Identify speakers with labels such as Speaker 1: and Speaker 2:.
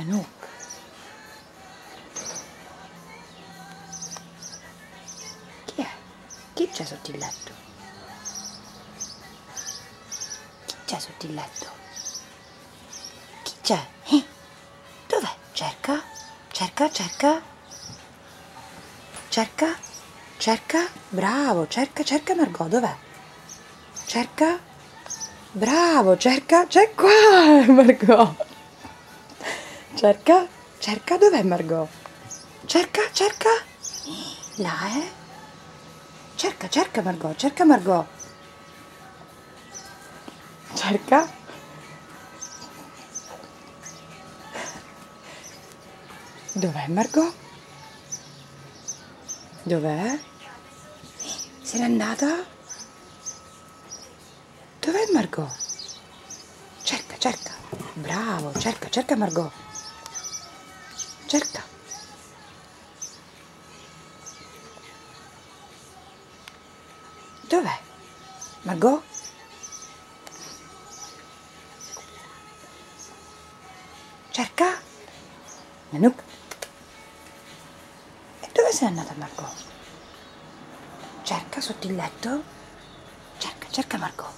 Speaker 1: Nanook. Chi è? Chi c'è sotto il letto? Chi c'è sotto il letto? Chi c'è? Dov'è? Cerca? Cerca, cerca. Cerca? Cerca? Bravo, cerca, cerca Margot, dov'è? Cerca? Bravo, cerca, c'è qua Margot. Cerca, cerca, dov'è Margot? Cerca, cerca. Là, Cerca, cerca Margot, cerca Margot. Cerca. Dov'è Margot? Dov'è? Se n'è andata? Dov'è Margot? Cerca, cerca. Bravo, cerca, cerca Margot. Cerca. Dov'è? Margot? Cerca. Nanook. E dove sei andata Margot? Cerca sotto il letto. Cerca, cerca Margot.